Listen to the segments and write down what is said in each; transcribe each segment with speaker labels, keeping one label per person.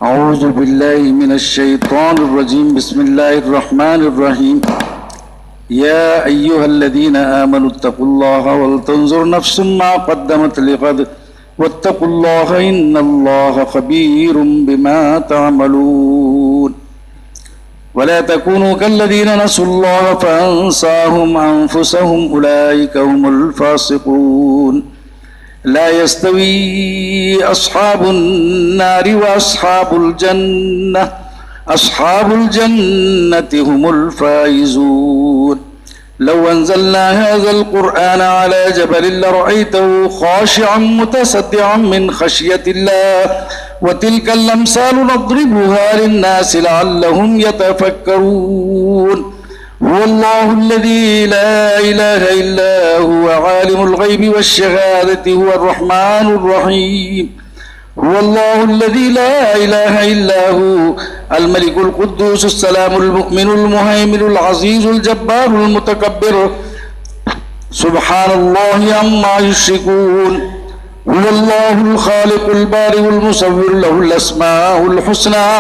Speaker 1: اعوذ باللہ من الشیطان الرجیم بسم اللہ الرحمن الرحیم یا ایہا الذین آمنوا اتقوا اللہ ولتنظر نفس ما قدمت لغد واتقوا اللہ ان اللہ خبیر بما تعملون ولا تكونوا كالذين نسوا الله فأنساهم أنفسهم أولئك هم الفاسقون لا يستوي أصحاب النار وأصحاب الجنة أصحاب الجنة هم الفائزون لو أنزلنا هذا القرآن على جبل لرأيته خاشعا متصدعا من خشية الله وتلك الأمثال نضربها للناس لعلهم يتفكرون هو الله الذي لا إله إلا هو عالم الغيب والشهادة هو الرحمن الرحيم هو الله الذي لا إله إلا هو الملك القدوس السلام المؤمن المهيمن العزيز الجبار المتكبر سبحان الله عما يشركون هو الله الخالق البارئ المصور له الأسماء الحسنى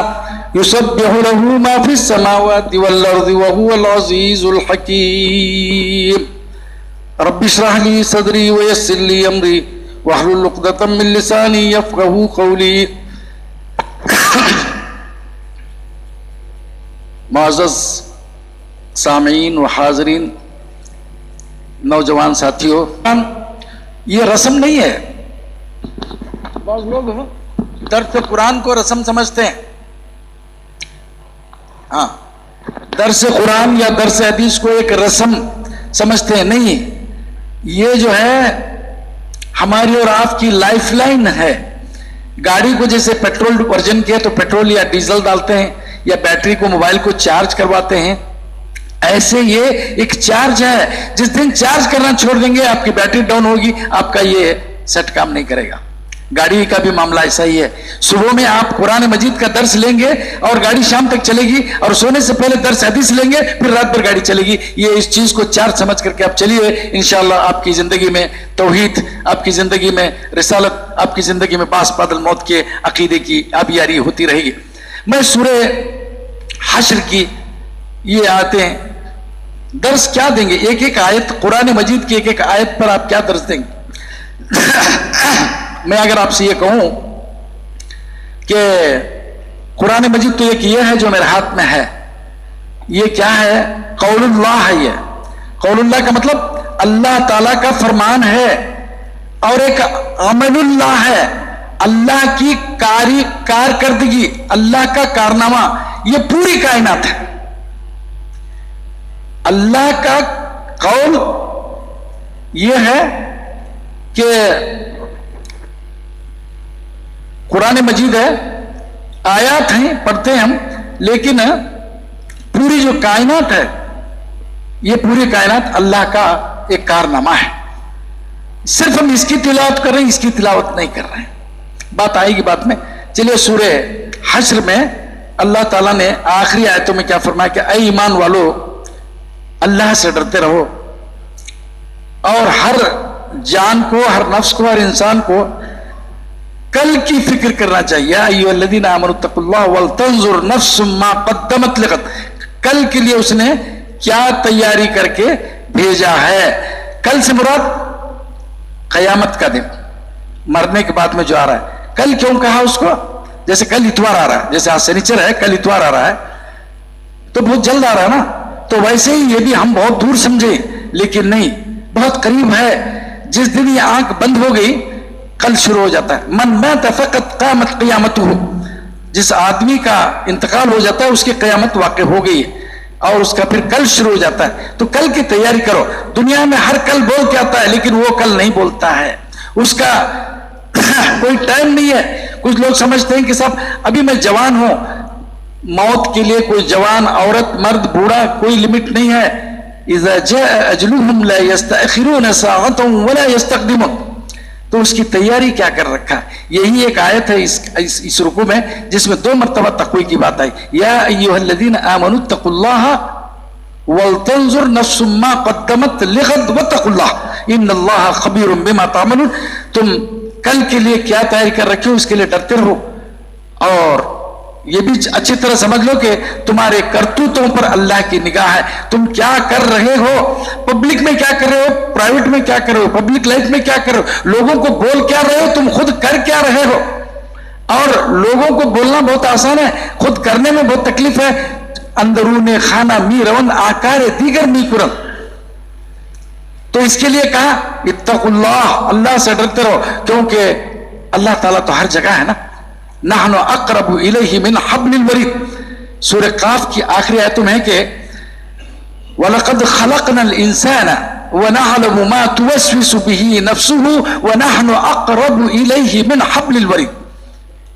Speaker 1: يسبح له ما في السماوات والأرض وهو العزيز الحكيم رب اشرح لي صدري ويسر لي أمري واحلل عقدة من لساني يفقهوا قولي. معزز سامعین و حاضرین، نوجوان ساتھیوں، یہ رسم نہیں ہے. بعض لوگ درس قرآن کو رسم سمجھتے ہیں. ہاں، درس قرآن یا درس حدیث کو ایک رسم سمجھتے ہیں. نہیں، یہ جو ہے ہماری اور آپ کی لائف لائن ہے. گاڑی کو جیسے پیٹرول ورژن کیا تو پیٹرول یا ڈیزل ڈالتے ہیں، یا بیٹری کو موبائل کو چارج کرواتے ہیں، ایسے یہ ایک چارج ہے. جس دن چارج کرنا چھوڑ دیں گے آپ کی بیٹری ڈاؤن ہوگی، آپ کا یہ سیٹ کام نہیں کرے گا. گاڑی کا بھی معاملہ ایسا ہی ہے. صبح میں آپ قرآن مجید کا درس لیں گے اور گاڑی شام تک چلے گی، اور سونے سے پہلے درس حدیث لیں گے، پھر رات بھر گاڑی چلے گی. یہ اس چیز کو چارج سمجھ کر کے آپ چلیے. انشاءاللہ آپ کی زندگی میں توحید، آپ کی زندگی میں رسالت، آپ کی زندگی میں باس بعد الموت کے عقیدے کی آبیاری ہوتی رہے گی. میں سورہ حشر کی یہ آیتیں درس کیا دیں گے؟ ایک ایک آیت قرآن مجید کی ایک ایک آیت پر آپ کیا درس دیں گے؟ میں اگر آپ سے یہ کہوں کہ قرآن مجید تو ایک یہ ہے جو میرے ہاتھ میں ہے، یہ کیا ہے؟ قول اللہ ہے. یہ قول اللہ کا مطلب اللہ تعالیٰ کا فرمان ہے، اور ایک عمل اللہ ہے، اللہ کی کارکردگی، اللہ کا کارنامہ. یہ پوری کائنات ہے. اللہ کا قول یہ ہے کہ قرآن مجید ہے، آیات ہیں پڑھتے ہیں ہم، لیکن پوری جو کائنات ہے، یہ پوری کائنات اللہ کا ایک کارنامہ ہے. صرف ہم اس کی تلاوت کر رہے ہیں، اس کی تلاوت نہیں کر رہے ہیں. بات آئے گی بعد میں. چلیے، سورہ حشر میں اللہ تعالیٰ نے آخری آیتوں میں کیا فرمایا کہ اے ایمان والو، اللہ سے ڈرتے رہو، اور ہر جان کو، ہر نفس کو، ہر انسان کو کل کی فکر کرنا چاہیے. یا ایھا الذین آمنوا اتقوا اللہ ولتنظر نفس ما قدمت لغد. کل کے لیے اس نے کیا تیاری کر کے بھیجا ہے. کل سے مراد قیامت کا دن، مرنے کے بعد میں جو آ رہا ہے. کل کیوں کہا اس کو؟ جیسے کل اتوار آ رہا ہے، جیسے آج سنیچر ہے، کل اتوار آ رہا ہے تو بہت جلد آ رہا ہے نا. تو ویسے ہی یہ بھی ہم بہت دور سمجھے، لیکن نہیں، بہت قریب ہے. جس دن یہ آنکھ بند ہو گئی، کل شروع ہو جاتا ہے. من مات فقد قامت قیامتہ. جس آدمی کا انتقال ہو جاتا ہے اس کی قیامت واقع ہو گئی ہے، اور اس کا پھر کل شروع ہو جاتا ہے. تو کل کی تیاری کرو. دنیا میں ہر کل بول کے آتا ہے، لیکن وہ کل نہیں بولتا ہے، اس کا کوئی ٹائم نہیں ہے. کچھ لوگ سمجھتے ہیں کہ صاحب ابھی میں جوان ہوں، موت کے لیے کوئی جوان، عورت، مرد، بوڑھا کوئی لمٹ نہیں ہے. اذا جاء اجلهم لا يستأخرون ساعة ولا يستقدمون. تو اس کی تیاری کیا کر رکھا ہے. یہی ایک آیت ہے اس رکوع میں جس میں 2 مرتبہ تقوی کی بات آئی. یا ایھا الذین آمنوا اتقوا اللہ ولتنظر نفس ما قدمت لغد واتقوا اللہ ان اللہ خبیر بما تعملون. تم کل کے لیے کیا تیاری کر رکھے ہو، اس کے لیے ڈرتے رہو، اور یہ بھی اچھی طرح سمجھ لو کہ تمہارے کرتوتوں پر اللہ کی نگاہ ہے. تم کیا کر رہے ہو, پبلک میں کیا کر رہے ہو, پرائیویٹ میں کیا کر رہے ہو, پبلک لائف میں کیا کر رہے ہو, لوگوں کو بول کیا رہے ہو, تم خود کر کیا رہے ہو. اور لوگوں کو بولنا بہت آسان ہے, خود کرنے میں بہت تکلیف ہے. اندرون خانہ می رون آکار دیگر می کرم. تو اس کے لیے کہا اتقوا اللہ, اللہ سے ڈرتے رہو, کیونکہ اللہ تعالیٰ تو ہر جگہ ہے نا. نحن اقرب الیہ من حبل الورید. سورہ قاف کی آخری آیت میں ہے کہ وَلَقَدْ خَلَقْنَا الْإِنسَانَ وَنَعْلَمُ مَا تُوَسْوِسُ بِهِ نَفْسُهُ وَنَحْنُ أَقْرَبُ إِلَيْهِ مِنْ حَبْلِ الْوَرِيدِ.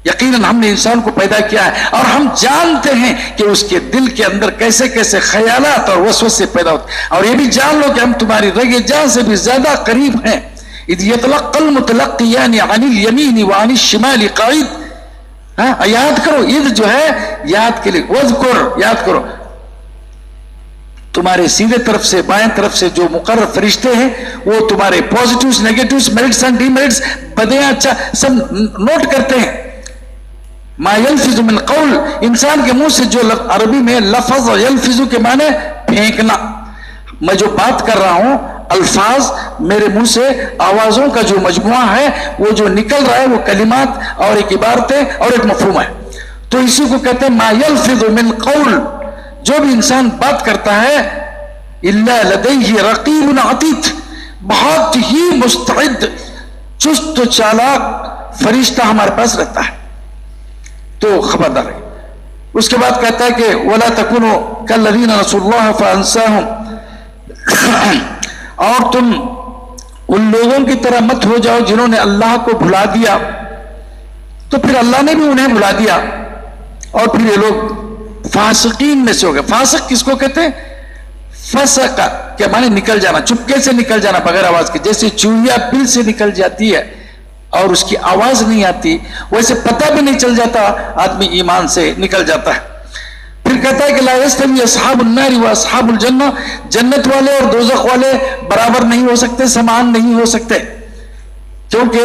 Speaker 1: یقیناً ہم نے انسان کو پیدا کیا ہے اور ہم جانتے ہیں کہ اس کے دل کے اندر کیسے کیسے خیالات اور وسوسے پیدا ہوتے ہیں, اور یہ بھی جان لو کہ ہم تمہاری رگ جان سے بھی زیادہ قریب ہیں. اذ يتلقى المتلقيان عن اليمين وعن الشمال قعيد. یاد کرو, عید جو ہے یاد کے لیے, وذکر یاد کرو, تمہارے سیدھے طرف سے بائیں طرف سے جو مقرر فرشتے ہیں وہ تمہارے positives, negatives, merits and demerits, بدیاں اچھا سب نوٹ کرتے ہیں. ما یلفظ من قول, انسان کے منہ سے جو عربی میں لفظ, یلفظ کے معنی پھینکنا. میں جو بات کر رہا ہوں الفاظ, میرے منہ سے آوازوں کا جو مجموعہ ہے وہ جو نکل رہا ہے وہ کلمات اور ایک عبارتیں اور ایک مفہوم ہے. تو اسی کو کہتے ہیں ما یلفظ من قول, جو بھی انسان بات کرتا ہے الا لدیہ رقیب عتید, بہت ہی مستعد چست و چالاک فرشتہ ہمارے پاس رہتا ہے. تو خبردار ہے. اس کے بعد کہتا ہے کہ ولا تکونوا کالذین نسوا اللہ فانساہم, اور تم ان لوگوں کی طرح مت ہو جاؤ جنہوں نے اللہ کو بھلا دیا, تو پھر اللہ نے بھی انہیں بھلا دیا اور پھر یہ لوگ فاسقین میں سے ہو گئے. فاسق کس کو کہتے ہیں؟ فسق کیا معنی نکل جانا, چپکے سے نکل جانا بغیر آواز کے. جیسے چوہیا بل سے نکل جاتی ہے اور اس کی آواز نہیں آتی, ویسے پتہ بھی نہیں چل جاتا, آدمی ایمان سے نکل جاتا ہے. پھر کہتا ہے کہ لا یستوی اصحاب النار و اصحاب الجنہ, جنت والے اور دوزخ والے برابر نہیں ہو سکتے, سمان نہیں ہو سکتے, کیونکہ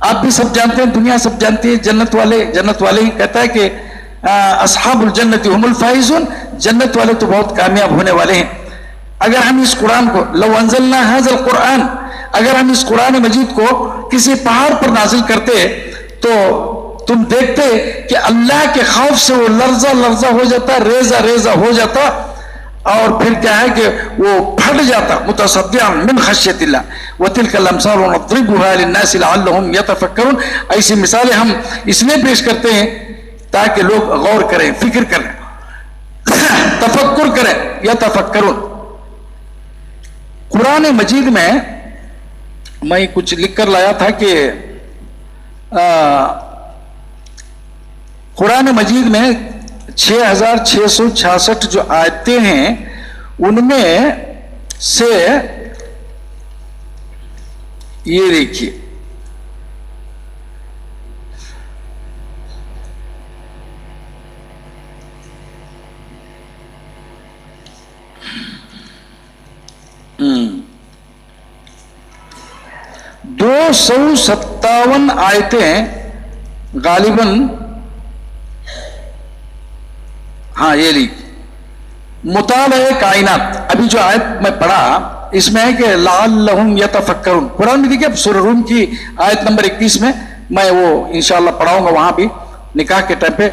Speaker 1: آپ بھی سب جانتے ہیں, دنیا سب جانتی ہے, جنت والے ہی. کہتا ہے کہ اصحاب الجنت هم الفائزون, جنت والے تو بہت کامیاب ہونے والے ہیں. اگر ہم اس قرآن کو لو انزلنا هذا القرآن, اگر ہم اس قرآن مجید کو کسی پہاڑ پر نازل کرتے تو تم دیکھتے کہ اللہ کے خوف سے وہ لرزہ لرزہ ہو جاتا, ریزہ ریزہ ہو جاتا, اور پھر کیا ہے کہ وہ پھٹ جاتا. متصدعا من خشیت اللہ وتلک الامثال نضربها للناس لعلهم يتفکرون. ایسی مثالیں ہم اس لیے پیش کرتے ہیں تاکہ لوگ غور کریں, فکر کریں, تفکر کریں, یتفکرون. قرآن مجید میں میں کچھ لکھ کر لایا تھا کہ قرآن مجید میں 6666 جو آیتیں ہیں ان میں سے یہ دیکھیے, دو 257 آیتیں غالباً, ہاں یہ لی مطالعہ کائنات. ابھی جو آیت میں پڑھا اس میں ہے کہ لعلہم یتفکرون. قرآن میں دیکھیے سورہ روم کی آیت نمبر 21 میں وہ انشاءاللہ پڑھاؤں گا وہاں بھی نکاح کے ٹائم پہ.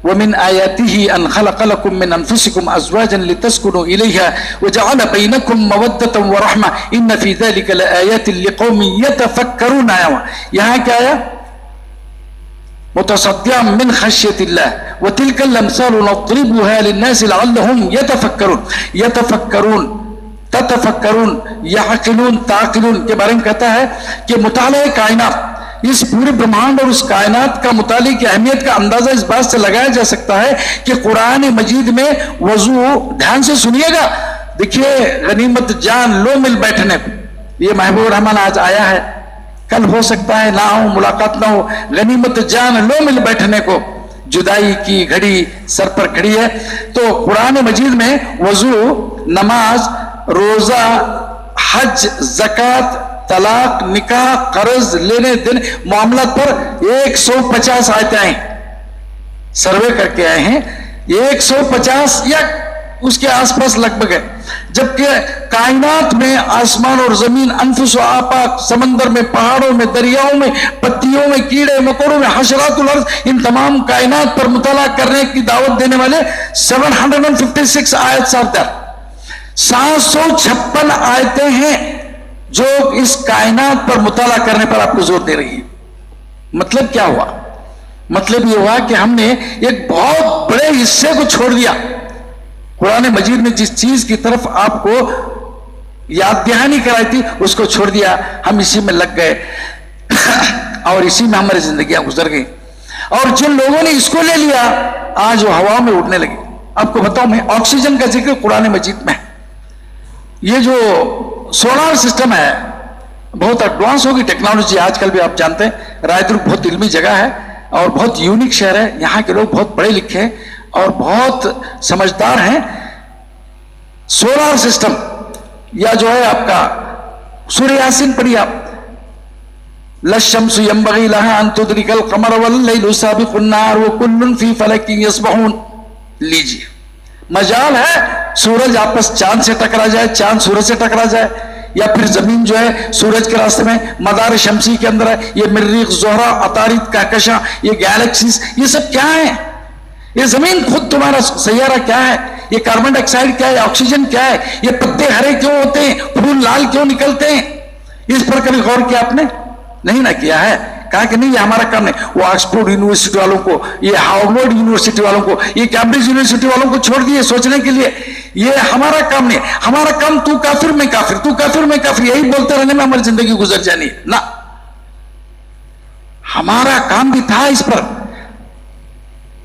Speaker 1: وَمِنْ آيَاتِهِ أَنْ خَلَقَ لَكُم مِّنْ أَنفُسِكُمْ أَزْوَاجًا لِتَسْكُنُوا إِلَيْهَا وَجَعَلَ بَيْنَكُم مَّوَدَّةً وَرَحْمَةً إِنَّ فِي ذَلِكَ لَآيَاتٍ لِقَوْمٍ يَتَفَكَّرُونَ. یہاں کیا ہے؟ متصدعا من خشیت اللہ وتلک الامثال نضربها للناس لعلهم يتفکرون. یتفکرون, تتفکرون, یعقلون, تعقلون کے بارے میں کہتا ہے کہ مطالعہ کائنات, اس پورے برہمانڈ اور اس کائنات کا مطالعے کی اہمیت کا اندازہ اس بات سے لگایا جا سکتا ہے کہ قرآن مجید میں وضو, دھیان سے سنیے گا, دیکھیے غنیمت جان لو مل بیٹھنے کو, یہ محبوب الرحمان آج آیا ہے, کل ہو سکتا ہے نہ ہو, ملاقات نہ ہو, غنیمت جان لو مل بیٹھنے کو, جدائی کی گھڑی سر پر کھڑی ہے. تو قرآن مجید میں وضو, نماز, روزہ, حج, زکوٰۃ, طلاق, نکاح, قرض لینے دینے, معاملات پر 150 آیتیں ہیں. سروے کر کے آئے ہیں 150 یا اس کے آس پاس لگ بھگ ہے، جبکہ کائنات میں آسمان اور زمین، انفس و آفاق، سمندر میں، پہاڑوں میں، دریاؤں میں، پتیوں میں، کیڑے مکوڑوں میں، حشرات الارض، ان تمام کائنات پر مطالعہ کرنے کی دعوت دینے والے 756 آیت سارتر 756 آیتیں ہیں جو اس کائنات پر مطالعہ کرنے پر آپ کو زور دے رہی ہے۔ مطلب کیا ہوا؟ مطلب یہ ہوا کہ ہم نے ایک بہت بڑے حصے کو چھوڑ دیا۔ قرآن مجید نے جس چیز کی طرف آپ کو یاد دہانی کرائی تھی اس کو چھوڑ دیا، ہم اسی میں لگ گئے اور اسی میں ہماری زندگیاں گزر گئی۔ اور جن لوگوں نے اس کو لے لیا آج وہ ہوا میں اڑنے لگے۔ آپ کو بتاؤں میں آکسیجن کا ذکر قرآن مجید میں ہے۔ یہ جو سولار سسٹم ہے بہت ایڈوانس ہوگی ٹیکنالوجی آج کل بھی، آپ جانتے ہیں رائے دور بہت علمی جگہ ہے اور بہت یونیک شہر ہے، یہاں کے لوگ بہت پڑھے لکھے ہیں اور بہت سمجھدار ہیں۔ سولار سسٹم یا جو ہے آپ کا سورہ یاسین پڑھیے آپ، لَلشَّمْسُ يَنبَغِي لَهَا أَن تُدْرِكَ الْقَمَرَ وَاللَّيْلُ سَابِقُ النَّهَارِ وَكُلٌّ فِي فَلَكٍ يَسْبَحُونَ۔ لیجیے، مجال ہے سورج آپس چاند سے ٹکرا جائے، چاند سورج سے ٹکرا جائے، یا پھر زمین جو ہے سورج کے راستے میں مدار شمسی کے اندر ہے، یہ مریخ، زہرہ، عطارد، کہکشاں، یہ گیلیکسیز، یہ سب کیا ہیں؟ یہ زمین خود تمہارا سیارہ کیا ہے؟ یہ کاربن ڈائی آکسائڈ کیا ہے؟ آکسیجن کیا ہے؟ یہ پتے ہرے کیوں ہوتے ہیں؟ پھول لال کیوں نکلتے ہیں؟ اس پر کبھی غور کیا آپ نے؟ نہیں نہ کیا ہے۔ کہا کہ نہیں یہ ہمارا کام نہیں۔ وہ آکسفورڈ یونیورسٹی والوں کو، یہ ہارورڈ یونیورسٹی والوں کو، یہ کیمبرج یونیورسٹی والوں کو چھوڑ دیے سوچنے کے لیے، یہ ہمارا کام نہیں۔ ہمارا کام تو کافر میں کافر، تو کافر میں کافر یہی بولتے رہنے میں ہماری زندگی گزر جانی ہے نہ، ہمارا کام بھی تھا اس پر۔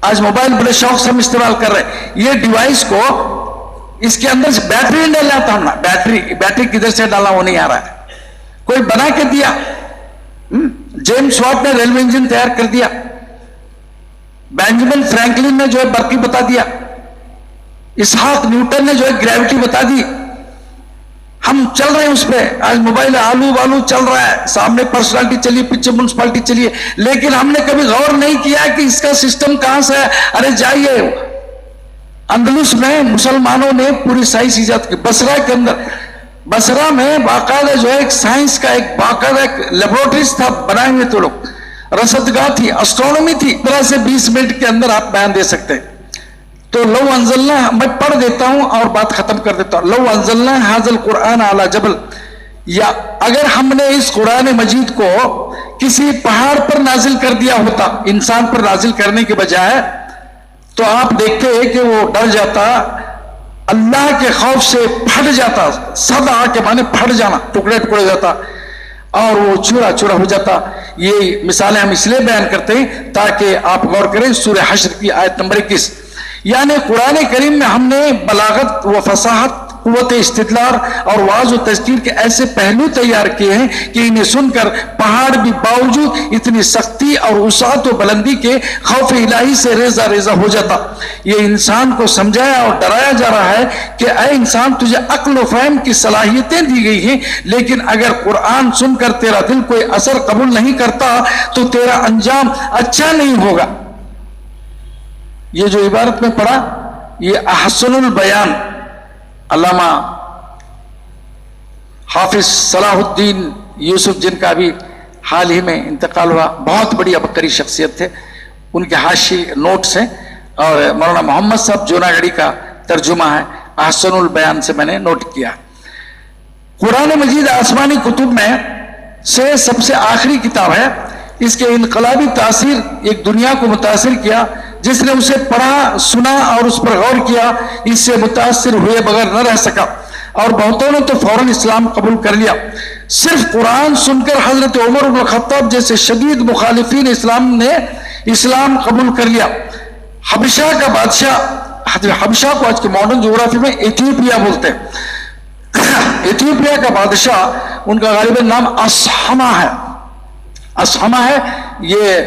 Speaker 1: آج موبائل بڑے شوق سے ہم استعمال کر رہے ہیں، یہ ڈیوائس کو اس کے اندر سے بیٹری نہیں ڈال لاتا ہم نا، بیٹری کدھر سے ڈالنا وہ نہیں آ رہا ہے، کوئی بنا کے دیا۔ جیمس واٹ نے ریلوے انجن تیار کر دیا، بینجامن فرینکلن نے جو ہے برقی بتا دیا، اسحاق نیوٹن نے جو ہے گریوٹی بتا دی، ہم چل رہے ہیں اس پہ۔ آج موبائل آلو بالو چل رہا ہے، سامنے پرسنالٹی چلیے، پیچھے میونسپلٹی چلیے، لیکن ہم نے کبھی غور نہیں کیا کہ اس کا سسٹم کہاں سے ہے۔ ارے جائیے اندلس میں مسلمانوں نے پوری سائنس ایجاد کی، بصرہ کے اندر، بصرہ میں باقاعدہ جو ہے ایک سائنس کا ایک باقاعدہ ایک لیبورٹریز تھا بنائے ہوئے، تو لوگ رصدگاہ تھی، اسٹرونومی تھی، 15 سے 20 منٹ کے اندر آپ بیان دے سکتے ہیں۔ تو لو انزلنا، میں پڑھ دیتا ہوں اور بات ختم کر دیتا ہوں۔ لو انزلنا ھذا القرآن علی جبل، یا اگر ہم نے اس قرآن مجید کو کسی پہاڑ پر نازل کر دیا ہوتا، انسان پر نازل کرنے کے بجائے، تو آپ دیکھتے ہیں کہ وہ ڈر جاتا، اللہ کے خوف سے پھٹ جاتا، صدع کے معنی پھٹ جانا، ٹکڑے ٹکڑے جاتا اور وہ چورا چورا ہو جاتا۔ یہ مثالیں ہم اس لیے بیان کرتے ہیں تاکہ آپ غور کریں۔ سورہ حشر کی آیت نمبر 21، یعنی قرآن کریم میں ہم نے بلاغت و فصاحت، قوت استدلال اور واعظ و تذکیر کے ایسے پہلو تیار کیے ہیں کہ انہیں سن کر پہاڑ بھی باوجود اتنی سختی اور وسعت و بلندی کے خوف الہی سے ریزہ ریزہ ہو جاتا۔ یہ انسان کو سمجھایا اور ڈرایا جا رہا ہے کہ اے انسان، تجھے عقل و فہم کی صلاحیتیں دی گئی ہیں، لیکن اگر قرآن سن کر تیرا دل کوئی اثر قبول نہیں کرتا تو تیرا انجام اچھا نہیں ہوگا۔ یہ جو عبارت میں پڑھا، یہ احسن البیان، علامہ حافظ صلاح الدین یوسف، جن کا بھی حال ہی میں انتقال ہوا، بہت بڑی عبقری شخصیت تھے، ان کے حاشی نوٹس ہیں، اور مولانا محمد صاحب جوناگڑی کا ترجمہ ہے احسن البیان سے میں نے نوٹ کیا۔ قرآن مجید آسمانی کتب میں سے سب سے آخری کتاب ہے، اس کے انقلابی تاثیر ایک دنیا کو متاثر کیا، جس نے اسے پڑھا، سنا اور اس پر غور کیا، اس سے متاثر ہوئے بغیر نہ رہ سکا، اور بہتوں نے تو فوراً اسلام قبول کر لیا۔ صرف قرآن سن کر حضرت عمر بن الخطاب جیسے شدید مخالفین اسلام نے اسلام قبول کر لیا۔ حبشہ کا بادشاہ، حبشہ کو آج کے ماڈرن جغرافی میں ایتھیوپیا بولتے ہیں، ایتھیوپیا کا بادشاہ، ان کا غالباً نام اصحمہ ہے، اصحمہ ہے، یہ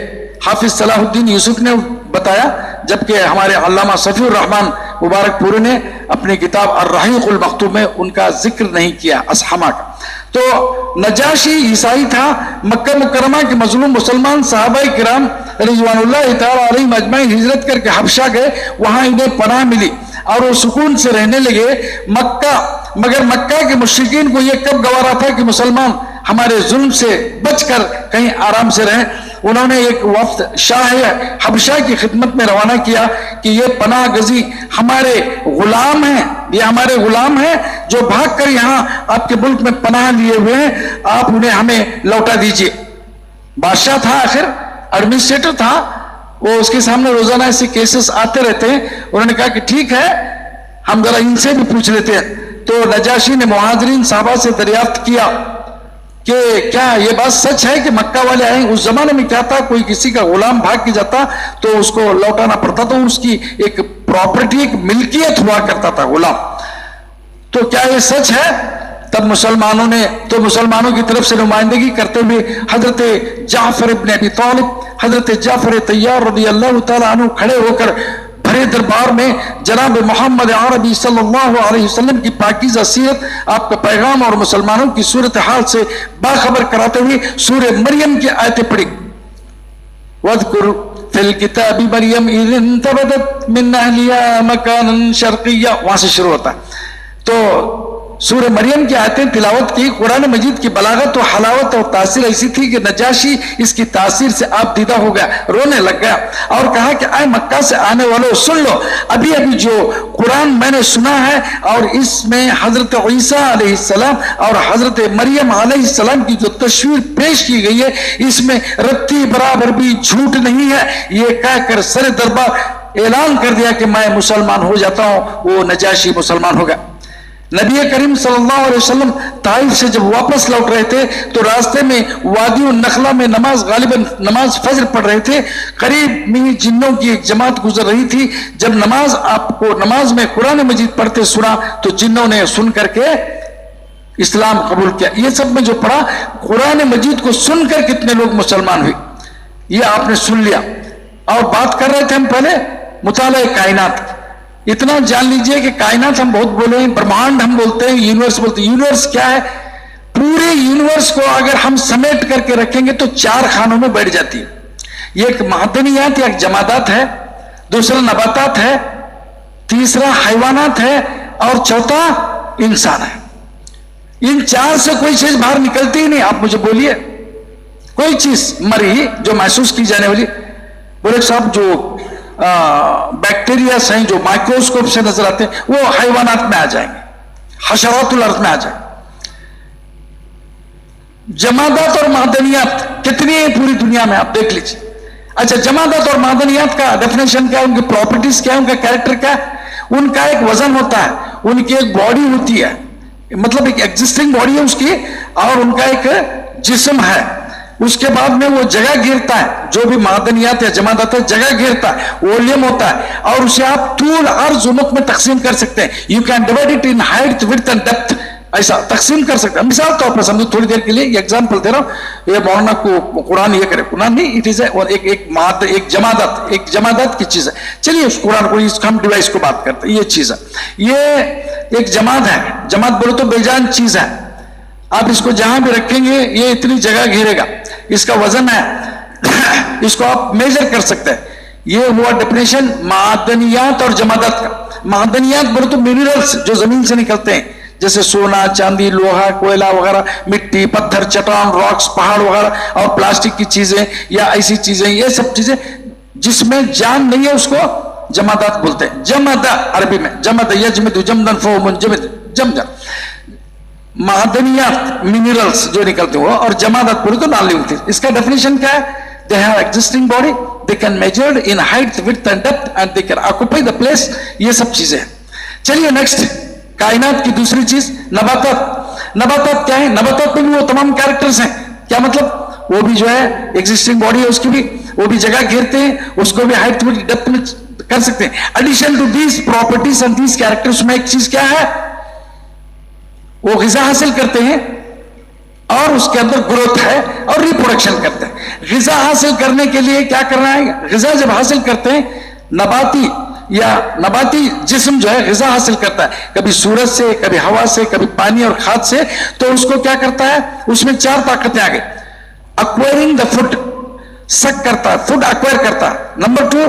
Speaker 1: حافظ صلاح الدین یوسف نے بتایا، جبکہ ہمارے علامہ صفی الرحمن مبارک پوری نے اپنی کتاب الرحیق المختوم میں ان کا ذکر نہیں کیا اصحمہ کا۔ تو نجاشی عیسائی تھا، مکہ مکرمہ کے مظلوم مسلمان صحابہ کرام رضوان اللہ تعالی علیہم اجمعین ہجرت کر کے حبشہ گئے، وہاں انہیں پناہ ملی اور وہ سکون سے رہنے لگے مکہ. مگر مکہ کے مشرکین کو یہ کب گوارا تھا کہ مسلمان ہمارے ظلم سے بچ کر کہیں آرام سے رہیں. انہوں نے ایک وفد شاہ حبشہ کی خدمت میں روانہ کیا کہ یہ پناہ گزی ہمارے غلام ہیں، یہ ہمارے غلام ہیں جو بھاگ کر یہاں آپ کے ملک میں پناہ لیے ہوئے ہیں، آپ انہیں ہمیں لوٹا دیجئے. بادشاہ تھا، آخر ایڈمنسٹریٹر تھا، وہ اس کے سامنے روزانہ ایسے کیسز آتے رہتے ہیں. انہوں نے کہا کہ ٹھیک ہے، ہم ذرا ان سے بھی پوچھ لیتے ہیں. تو نجاشی نے مہاجرین صحابہ سے دریافت کیا کہ کیا یہ بات سچ ہے کہ مکہ والے آئے؟ اس زمانے میں کیا تھا، کوئی کسی کا غلام بھاگ کے جاتا تو اس کو لوٹانا پڑتا، تو اس کی ایک پراپرٹی، ایک ملکیت ہوا کرتا تھا غلام. تو کیا یہ سچ ہے؟ تب مسلمانوں کی طرف سے نمائندگی کرتے ہوئے حضرت جعفر ابن ابی طالب، حضرت جعفر طیار رضی اللہ تعالیٰ عنہ کھڑے ہو کر بھرے دربار میں جناب محمد عربی صلی اللہ علیہ وسلم کی پاکیزہ سیرت، آپ کا پیغام اور مسلمانوں کی صورتحال سے باخبر کراتے ہوئے سورہ مریم کی آیتیں پڑھی. وَاذْكُرْ فِي الْكِتَابِ مَرْيَمْ إِذِ انْتَبَذَتْ مِنْ أَهْلِهَا مَكَانًا شَرْقِيًّا، وہاں سے شروع ہوتا ہے. تو سورہ مریم کی آیتیں تلاوت کی. قرآن مجید کی بلاغت و حلاوت اور تاثیر ایسی تھی کہ نجاشی اس کی تاثیر سے آپ دیدہ ہو گیا، رونے لگ گیا اور کہا کہ اے مکہ سے آنے والوں سن لو، ابھی ابھی جو قرآن میں نے سنا ہے اور اس میں حضرت عیسیٰ علیہ السلام اور حضرت مریم علیہ السلام کی جو تصویر پیش کی گئی ہے، اس میں رتی برابر بھی جھوٹ نہیں ہے. یہ کہہ کر سر دربار اعلان کر دیا کہ میں مسلمان ہو جاتا ہوں. وہ نجاشی مسلمان ہو گیا. نبی کریم صلی اللہ علیہ وسلم طائف سے جب واپس لوٹ رہے تھے تو راستے میں وادی النخلہ میں غالباً نماز فجر پڑھ رہے تھے. قریب میں جنوں کی ایک جماعت گزر رہی تھی. جب آپ کو نماز میں قرآن مجید پڑھتے سنا تو جنوں نے سن کر کے اسلام قبول کیا. یہ سب میں جو پڑھا، قرآن مجید کو سن کر کتنے لوگ مسلمان ہوئے، یہ آپ نے سن لیا. اور بات کر رہے تھے ہم پہلے مطالعہ کائنات. اتنا جان لیجئے کہ کائنات ہم بہت بولے ہیں، برہمانڈ ہم بولتے ہیں، یونیورس بولتے ہیں. یونیورس کیا ہے؟ پورے یونیورس کو اگر ہم سمیٹ کر کے رکھیں گے تو 4 خانوں میں بیٹھ جاتی ہے. یہ ایک معدنیات یا ایک جمادات ہے، دوسرا نباتات ہے، تیسرا حیوانات ہے اور چوتھا انسان ہے. ان 4 سے کوئی چیز باہر نکلتی ہی نہیں. آپ مجھے بولیے کوئی چیز مری جو محسوس کی جانے والی. بولے صاحب جو بیکٹیریاز ہیں جو مائکروسکوپ سے نظر آتے ہیں وہ حیوانات میں آ جائیں گے، حشرات الارض میں آ جائیں. جمادات اور معدنیات کتنی ہیں پوری دنیا میں، آپ دیکھ لیجیے. اچھا، جمادات اور معدنیات کا ڈیفینیشن کیا ہے، ان کی پراپرٹیز کیا ہے، ان کا کیریکٹر کیا ہے؟ ان کا ایک وزن ہوتا ہے، ان کی ایک باڈی ہوتی ہے، مطلب ایک ایگزسٹنگ باڈی ہے اس کی، اور ان کا ایک جسم ہے. اس کے بعد میں وہ جگہ گھیرتا ہے، جو بھی معدنیات یا جمادات ہے جگہ گھیرتا ہے، ولیوم ہوتا ہے، اور اسے آپ طول عرض عنق میں تقسیم کر سکتے ہیں. You can divide it in height width and depth, ایسا تقسیم کر سکتے ہیں. مثال طور پر سمجھو، تھوڑی دیر کے لیے یہ ایگزامپل دے رہا ہوں، یہ مولانا کو قرآن یہ کرے، قرآن نہیں، اٹ از ایک جمادات کی چیز ہے. چلیے اس قرآن کو، اس ہم ڈیوائس کو بات کرتے ہیں. یہ چیز ہے، یہ ایک جماد ہے. جماد بولو تو بے جان چیز ہے. آپ اس کو جہاں بھی رکھیں گے یہ اتنی جگہ گھیرے گا. اس کا وزن ہے، اس کو آپ میجر کر سکتے ہیں. یہ ہوا ڈیفینیشن معدنیات اور جمادات کا. معدنیات بولے تو منرلز جو زمین سے نکلتے ہیں، جیسے سونا، چاندی، لوہا، کوئلہ وغیرہ، مٹی، پتھر، چٹان، راکس، پہاڑ وغیرہ، اور پلاسٹک کی چیزیں یا ایسی چیزیں، یہ سب چیزیں جس میں جان نہیں ہے اس کو جمادات بولتے ہیں. جمد عربی میں جمد یجمد جمدن فهو منجمد، جمد. معدنیات منرلز جو نکلتے ہو، اور جمادات بولے تو نان لیونگ تھنگز. اس کا ڈیفینیشن کیا ہے؟ they have existing body, they can measure in height, width and depth, and they can occupy the place. یہ سب چیزیں ہیں. چلیے نیکسٹ، کائنات کی دوسری چیز نباتات. نباتات کیا ہے؟ نباتات میں بھی وہ تمام کیریکٹرز ہیں. کیا مطلب؟ وہ بھی جو ہے ایگزسٹنگ باڈی ہے اس کی بھی، وہ بھی جگہ گھیرتے ہیں، اس کو بھی ہائٹ وڈتھ ڈیپتھ میں کر سکتے ہیں. Addition to these properties and these characters میں ایک چیز کیا ہے؟ وہ غذا حاصل کرتے ہیں اور اس کے اندر گروتھ ہے اور ریپروڈکشن کرتے ہیں. غذا حاصل کرنے کے لیے کیا کرنا ہے؟ غذا جب حاصل کرتے ہیں، نباتی یا نباتی جسم جو ہے غذا حاصل کرتا ہے، کبھی سورج سے، کبھی ہوا سے، کبھی پانی اور کھاد سے، تو اس کو کیا کرتا ہے، اس میں 4 طاقتیں آ گئی. اکوائرنگ دا فوڈ، سک کرتا ہے، فوڈ اکوائر کرتا ہے. Number 2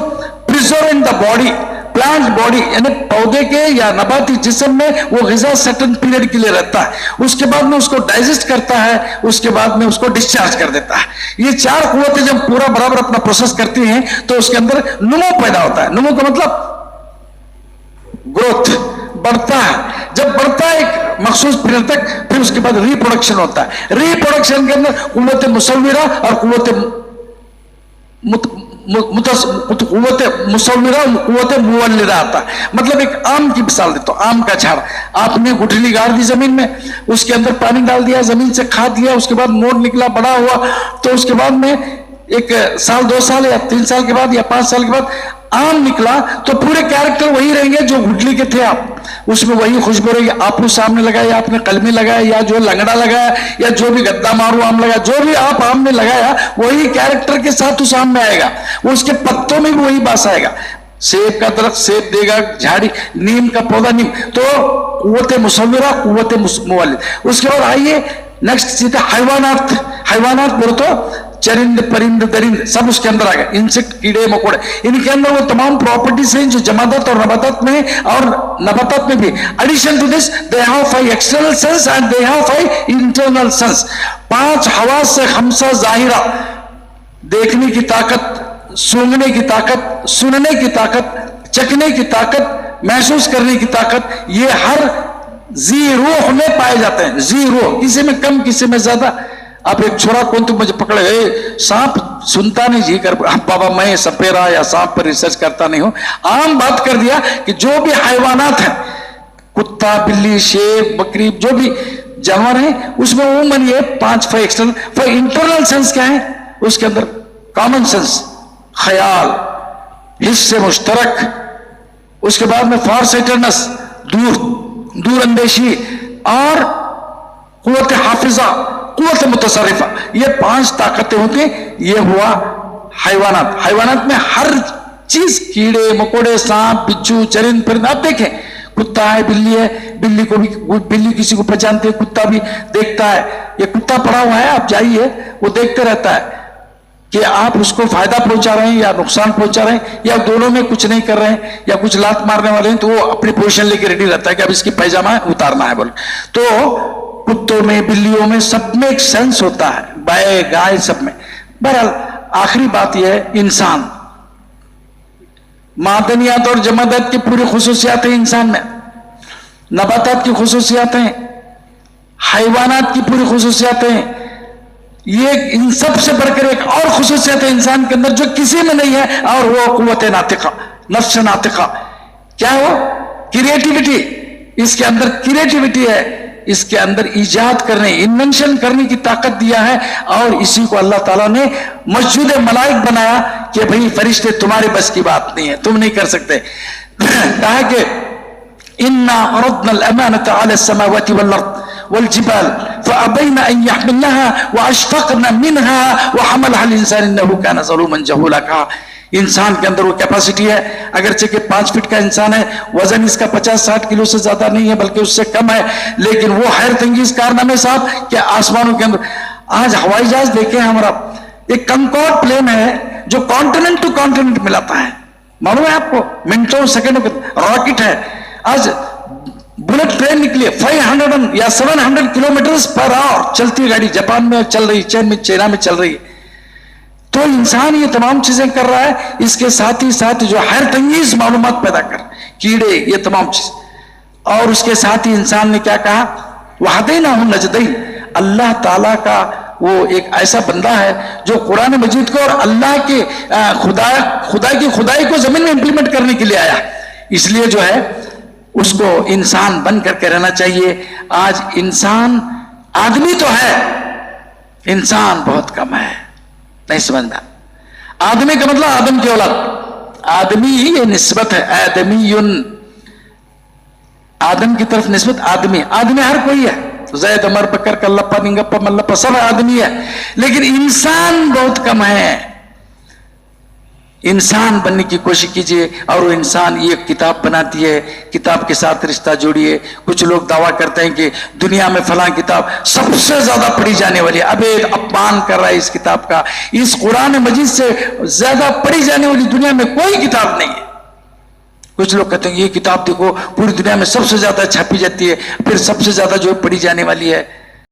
Speaker 1: preserving the body, plant body یعنی پودے کے یا نباتی جسم میں وہ غذا سرٹن پیریڈ کے لیے رہتا ہے، اس کے بعد میں اس کو ڈائجسٹ کرتا ہے، اس کے بعد میں اس کو ڈسچارج کر دیتا ہے. یہ 4 قوتیں جب پورا برابر اپنا پروسیس کرتی ہیں تو اس کے اندر نمو پیدا ہوتا ہے. نمو کا مطلب گروتھ، بڑھتا ہے. جب بڑھتا ہے ایک مخصوص پیریڈ تک، پھر اس کے بعد ری پروڈکشن ہوتا ہے. ری پروڈکشن کے اندر قوت مصورہ اور قوت مصورہ، قوت مولدہ آتا ہے. مطلب ایک آم کی مثال دیتا ہوں. آم کا جھاڑ آپ نے گٹھلی گاڑ دی زمین میں، اس کے اندر پانی ڈال دیا، زمین سے کھاد دیا، اس کے بعد موڑ نکلا، بڑا ہوا، تو اس کے بعد میں 1 سال 2 سال یا 3 سال کے بعد یا 5 سال کے بعد آم نکلا، تو پورے کیریکٹر وہی رہیں گے جو گٹھلی کے تھے. آپ اس میں وہی خوشبو رہے گی. آپ نے سامنے لگایا، یا آپ نے قلمی لگایا، یا جو لنگڑا لگایا، یا جو بھی گدا مارو آم لگایا، جو بھی آپ آم نے لگایا وہی کیریکٹر کے ساتھ اس آم میں آئے گا. اس کے پتوں میں بھی وہی باس آئے گا. سیب کا درخت سیب دے گا، جھاڑی، نیم کا پودا نیم. تو قوت مصورہ، قوت مولد. اس کے بعد آئیے نیکسٹ سیدھا حیوانات. حیوانات بولو تو چرند، پرند، درند سب اس کے اندر آ گئے. انسیکٹ، کیڑے مکوڑے، ان کے اندر وہ تمام پراپرٹیز ہیں جو جمادات اور نباتات میں اور نباتات میں بھی. Addition to this they have 5 external sense and they have 5 internal sense. 5 حواس سے 5 ظاہرہ، دیکھنے کی طاقت، سونگنے کی طاقت، سننے کی طاقت، چکھنے کی طاقت، محسوس کرنے کی طاقت، یہ ہر ذی روح میں پائے جاتے ہیں. ذی روح، کسی میں کم کسی میں زیادہ. آپ ایک چھوڑا کون تو مجھے پکڑے، سانپ سنتا نہیں جی کر، بابا میں سپیرا یا سانپ پر ریسرچ کرتا نہیں ہوں. عام بات کر دیا کہ جو بھی حیوانات ہیں، کتا، بلی، شیر، بکری، جو بھی جانور ہیں، اس میں عموماً یہ 5 ایکسٹرنل. 5 انٹرنل سینس کیا ہے؟ اس کے اندر کامن سینس، خیال، حس مشترک. اس کے بعد میں فار سائٹرنس، دور اندیشی، اور قوت حافظہ، قوت متصرفہ. یہ 5 طاقتیں ہوتی ہیں. یہ ہوا حیوانات. حیوانات میں ہر چیز، کیڑے مکوڑے، سانپ، بچھو، چرند، پرند. آپ دیکھیں کتا ہے، بلی ہے، بلی کو بھی، بلی کسی کو پہچانتی ہے، کتا بھی دیکھتا ہے. یہ کتا پڑا ہوا ہے، آپ جائیے، وہ دیکھتے رہتا ہے کہ آپ اس کو فائدہ پہنچا رہے ہیں یا نقصان پہنچا رہے ہیں، یا دونوں میں کچھ نہیں کر رہے ہیں، یا کچھ لات مارنے والے ہیں، تو وہ اپنی پوزیشن لے کے ریڈی رہتا ہے کہ اب اس کی پیجامہ اتارنا ہے بول. تو کتوں میں، بلیوں میں، سب میں ایک سینس ہوتا ہے، بائے گائے سب میں. بہرحال آخری بات یہ ہے، انسان. معدنیات اور جمادات کی پوری خصوصیات ہیں انسان میں، نباتات کی خصوصیات ہیں، حیوانات کی پوری خصوصیات ہیں. یہ ان سب سے بڑھ کر ایک اور خصوصیت ہے انسان کے اندر جو کسی میں نہیں ہے، اور وہ قوت ناطقہ، نفس ناطقہ. کیا ہے وہ؟ کریٹیوٹی. اس کے اندر کریٹیوٹی ہے، اس کے اندر ایجاد کرنے، انوینشن کرنے کی طاقت دیا ہے. اور اسی کو اللہ تعالیٰ نے مسجود ملائک بنایا کہ بھئی فرشتے تمہارے بس کی بات نہیں ہے، تم نہیں کر سکتے. کہا کہ اِنَّا عَرَضْنَا الْأَمَانَةَ عَلَى السَّمَاوَاتِ وَالْأَرْضِ والجبال فأبين أن يحملنها وأشفقن منها وحملها الإنسان إنه كان ظلوما جهولا. کہا انسان کے اندر وہ کیپیسٹی ہے، اگرچہ کہ 5 فٹ کا انسان ہے، وزن اس کا 50-60 کلو سے زیادہ نہیں ہے بلکہ اس سے کم ہے، لیکن وہ حیرت انگیز کارنامے صاحب کہ آسمانوں کے اندر. آج ہوائی جہاز دیکھیں ہمارا، ایک کنکورڈ پلین ہے جو کانٹیننٹ ٹو کانٹیننٹ ملاتا ہے. معلوم ہے آپ کو؟ منٹوں سیکنڈوں کا راکٹ ہے. آج بلٹ ٹرین نکلی ہے 500 یا 700 کلومیٹرز پر آور چلتی گاڑی، جاپان میں چل رہی، چین میں، چائنا میں چل رہی ہے. تو انسان یہ تمام چیزیں کر رہا ہے، اس کے ساتھ ہی ساتھ جو حیرت انگیز معلومات پیدا کر، کیڑے، یہ تمام چیز. اور اس کے ساتھ ہی انسان نے کیا کہا؟ وَهَدَيْنَاهُ النَّجْدَيْنِ. اللہ تعالیٰ کا وہ ایک ایسا بندہ ہے جو قرآن مجید کو اور اللہ کے خدا کی خدائی کو زمین میں امپلیمنٹ کرنے کے لیے آیا. اس لیے جو ہے اس کو انسان بن کر کے رہنا چاہیے. آج انسان، آدمی تو ہے، انسان بہت کم ہے. نہیں سمجھنا. آدمی کا مطلب آدم کی اولاد. آدمی یہ نسبت ہے، آدمی، آدم کی طرف نسبت. آدمی، آدمی ہر کوئی ہے، زید، عمر، بکر، کلپا، ننگپا، ملپا، سب آدمی ہے، لیکن انسان بہت کم ہے. انسان بننے کی کوشش کیجئے اور وہ انسان یہ کتاب بناتی ہے، کتاب کے ساتھ رشتہ جوڑیے۔ کچھ لوگ دعویٰ کرتے ہیں کہ دنیا میں فلاں کتاب سب سے زیادہ پڑھی جانے والی ہے، ابید اپمان کر رہا ہے اس کتاب کا، اس قرآن مجید سے زیادہ پڑھی جانے والی دنیا میں کوئی کتاب نہیں ہے۔ کچھ لوگ کہتے ہیں یہ کتاب دیکھو پوری دنیا میں سب سے زیادہ چھاپی جاتی ہے، پھر سب سے زیادہ جو پڑھی جانے والی ہے۔